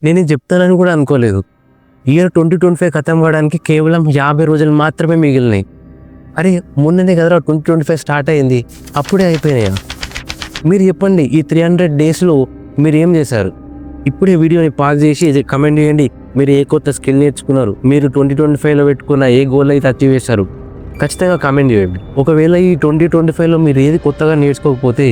నేను ఇది చెప్తానని కూడా అనుకోలేదు. ఇయర్ 2025 ఖతం కావడానికి కేవలం 50 రోజులు మాత్రమే మిగిలినాయి. అరే మొన్ననే కదరా 2025 స్టార్ట్ అయింది, అప్పుడే అయిపోయినాయా? మీరు చెప్పండి, ఈ 300 డేస్లో మీరు ఏం చేశారు? ఇప్పుడే వీడియోని పాజ్ చేసి కమెంట్ చేయండి. మీరు ఏ కొత్త స్కిల్ నేర్చుకున్నారు, మీరు 2025లో పెట్టుకున్న ఏ గోల్ అయితే అచీవ్ చేశారు, ఖచ్చితంగా కామెంట్ చేయండి. ఒకవేళ ఈ 2025లో మీరు ఏది కొత్తగా నేర్చుకోకపోతే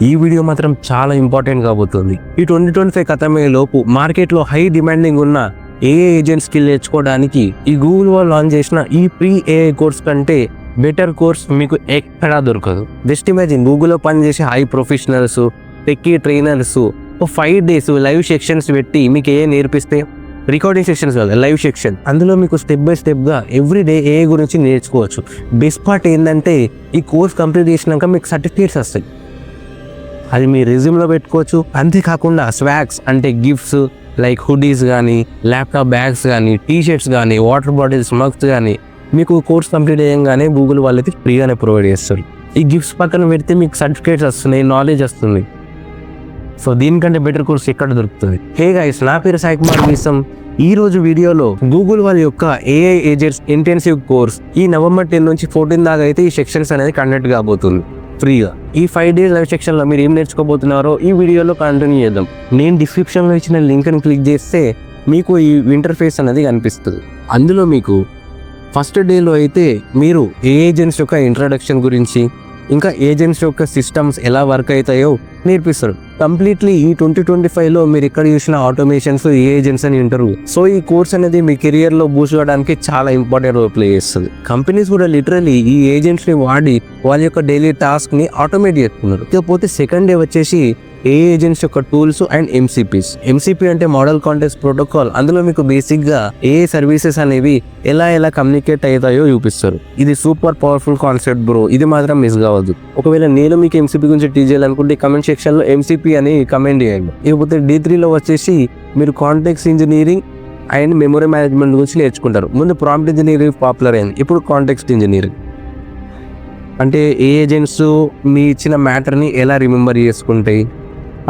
ఈ వీడియో మాత్రం చాలా ఇంపార్టెంట్ కాబోతుంది. ఈ 2025 ఖతమయ్యే లోపు మార్కెట్లో హై డిమాండింగ్ ఉన్న ఏఐ ఏజెంట్ స్కిల్ నేర్చుకోవడానికి ఈ గూగుల్ వాళ్ళు లాంచ్ చేసిన ఈ ప్రీ ఏఐ కోర్స్ కంటే బెటర్ కోర్స్ మీకు ఎక్కడా దొరకదు. జస్ట్ ఇమాజిన్, గూగుల్లో పనిచేసే high professionals, techie trainers 5 days live sections పెట్టి మీకు ఏఐ నేర్పిస్తే, రికార్డింగ్ సెక్షన్స్ కాదు, లైవ్ సెక్షన్, అందులో మీకు స్టెప్ బై స్టెప్గా ఎవ్రీడే ఏఐ గురించి నేర్చుకోవచ్చు. బెస్ట్ పార్ట్ ఏంటంటే ఈ కోర్స్ కంప్లీట్ చేసినాక మీకు సర్టిఫికేట్స్ వస్తాయి, అది మీ రెజ్యూమ్లో పెట్టుకోవచ్చు. అంతేకాకుండా స్వాగ్స్ అంటే గిఫ్ట్స్ లైక్ హుడీస్ కానీ, ల్యాప్టాప్ బ్యాగ్స్ కానీ, టీషర్ట్స్ కానీ, వాటర్ బాటిల్స్, మగ్స్ కానీ మీకు కోర్స్ కంప్లీట్ అయ్యంగానే గూగుల్ వాళ్ళకి ఫ్రీగానే ప్రొవైడ్ చేస్తారు. ఈ గిఫ్ట్స్ పక్కన పెడితే మీకు సర్టిఫికేట్స్ వస్తున్నాయి, నాలెడ్జ్ వస్తుంది. సో దీనికంటే బెటర్ కోర్స్ ఎక్కడ దొరుకుతుంది? హే గైస్, నా పేరు సాయి కుమార్ మీసం. ఈ రోజు వీడియోలో గూగుల్ వాళ్ళ యొక్క ఏఐ ఏజెంట్స్ ఇంటెన్సివ్ కోర్స్ ఈ November 10 నుంచి 14 దాకా అయితే ఈ సెక్షన్స్ అనేది కండక్ట్ కాబోతుంది ఫ్రీగా. ఈ 5 days లైవ్ సెక్షన్లో మీరు ఏం నేర్చుకోబోతున్నారో ఈ వీడియోలో కంటిన్యూ చేద్దాం. నేను డిస్క్రిప్షన్లో ఇచ్చిన లింక్ని క్లిక్ చేస్తే మీకు ఈ ఇంటర్ఫేస్ అనేది కనిపిస్తుంది. అందులో మీకు ఫస్ట్ డేలో అయితే మీరు ఏజెంట్స్ యొక్క ఇంట్రడక్షన్ గురించి, ఇంకా ఏజెంట్స్ యొక్క సిస్టమ్స్ ఎలా వర్క్ అవుతాయో నేర్పిస్తారు. కంప్లీట్లీ ఈ 2025లో మీరు ఇక్కడ చూసిన ఆటోమేషన్స్ ఏజెంట్స్ అని ఉంటారు. సో ఈ కోర్స్ అనేది మీ కెరియర్లో బూస్ట్ చేయడానికి చాలా ఇంపార్టెంట్ రోల్ ప్లే చేస్తుంది. కంపెనీస్ కూడా లిటరలీ ఈ ఏజెంట్స్ని వాడి వాళ్ళ యొక్క డైలీ టాస్క్ని ఆటోమేట్ చేస్తున్నారు. ఇకపోతే సెకండ్ డే వచ్చేసి ఏజెంట్స్ యొక్క టూల్స్ అండ్ ఎంసీపీ అంటే మోడల్ కాంటెక్స్ట్ ప్రోటోకాల్. అందులో మీకు బేసిక్గా సర్వీసెస్ అనేవి ఎలా కమ్యూనికేట్ అవుతాయో చూపిస్తారు. ఇది సూపర్ పవర్ఫుల్ కాన్సెప్ట్ బ్రో, ఇది మాత్రం మిస్ కావద్దు. ఒకవేళ నేను మీకు ఎంసీపీ గురించి టీచ్ చేయాలనుకుంటే కమెంట్ సెక్షన్లో ఎంసీపీ అని కమెంట్ చేయండి. ఇకపోతే D3లో వచ్చేసి మీరు context engineering and memory management గురించి నేర్చుకుంటారు. ముందు ప్రాంప్ట్ ఇంజనీరింగ్ పాపులర్ అయింది, ఇప్పుడు కాంటెక్స్ట్ ఇంజనీరింగ్ అంటే ఏజెంట్స్ మీ ఇచ్చిన మ్యాటర్ని ఎలా రిమెంబర్ చేసుకుంటాయి,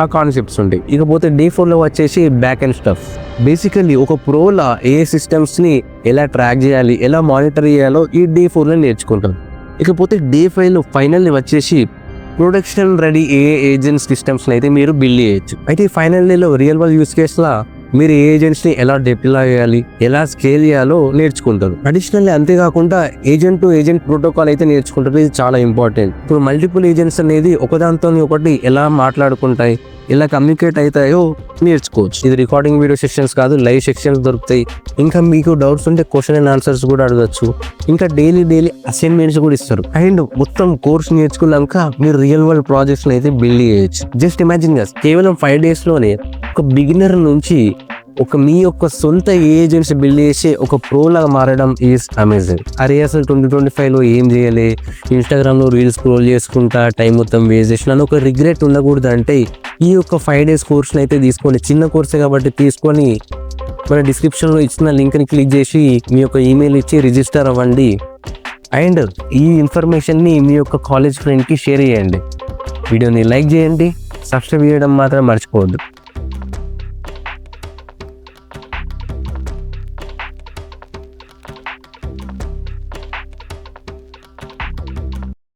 ఆ కాన్సెప్ట్స్ ఉంటాయి. ఇకపోతే D4లో వచ్చేసి బ్యాక్ అండ్ స్టఫ్. బేసికల్లీ ఒక ప్రోలా ఏ సిస్టమ్స్ని ఎలా ట్రాక్ చేయాలి, ఎలా మానిటర్ చేయాలో ఈ D4లో నేర్చుకుంటాం. ఇకపోతే D5లో ఫైనల్లీ వచ్చేసి ప్రొడక్షన్ రెడీ ఏజెంట్ సిస్టమ్స్ని అయితే మీరు బిల్డ్ చేయొచ్చు. అయితే ఫైనల్ డేలో రియల్ వరల్డ్ యూస్ కేస్లా మీరు ఏజెంట్స్ని ఎలా డిప్లాయ్ చేయాలి, ఎలా స్కేల్ చేయాలో నేర్చుకుంటారు. అడిషనల్లీ అంతేకాకుండా ఏజెంట్ టు ఏజెంట్ ప్రోటోకాల్ అయితే నేర్చుకుంటారు. ఇది చాలా ఇంపార్టెంట్. ఇప్పుడు మల్టిపుల్ ఏజెంట్స్ అనేది ఒకదాంతో ఒకటి ఎలా మాట్లాడుకుంటాయి, ఎలా కమ్యూనికేట్ అవుతాయో నేర్చుకోవచ్చు. ఇది రికార్డింగ్ వీడియో సెక్షన్స్ కాదు, లైవ్ సెక్షన్స్ దొరుకుతాయి. ఇంకా మీకు డౌట్స్ ఉంటే క్వశ్చన్ అండ్ ఆన్సర్స్ కూడా అడగచ్చు. ఇంకా డైలీ అసైన్మెంట్స్ కూడా ఇస్తారు. అండ్ మొత్తం కోర్స్ నేర్చుకున్నాక మీరు రియల్ వరల్డ్ ప్రాజెక్ట్స్ అయితే బిల్డ్ చేయొచ్చు. జస్ట్ ఇమాజిన్ గా కేవలం 5 daysలోనే ఒక బిగినర్ నుంచి మీ యొక్క సొంత ఏజెంట్స్ బిల్డ్ చేసి ఒక ప్రో లాగా మారడం ఈజ్ అమేజింగ్. అరే అసలు 2025లో ఏం చేయాలి, ఇన్స్టాగ్రామ్లో రీల్స్ స్క్రోల్ చేసుకుంటా టైం మొత్తం వేస్ట్ చేసిన ఒక రిగ్రెట్ ఉండకూడదు అంటే ఈ యొక్క 5 days కోర్స్ని అయితే తీసుకోండి. చిన్న కోర్సే కాబట్టి తీసుకొని మన డిస్క్రిప్షన్లో ఇచ్చిన లింక్ని క్లిక్ చేసి మీ యొక్క ఈమెయిల్ ఇచ్చి రిజిస్టర్ అవ్వండి. అండ్ ఈ ఇన్ఫర్మేషన్ని మీ యొక్క కాలేజ్ ఫ్రెండ్కి షేర్ చేయండి. వీడియోని లైక్ చేయండి, సబ్స్క్రైబ్ చేయడం మాత్రం మర్చిపోవద్దు.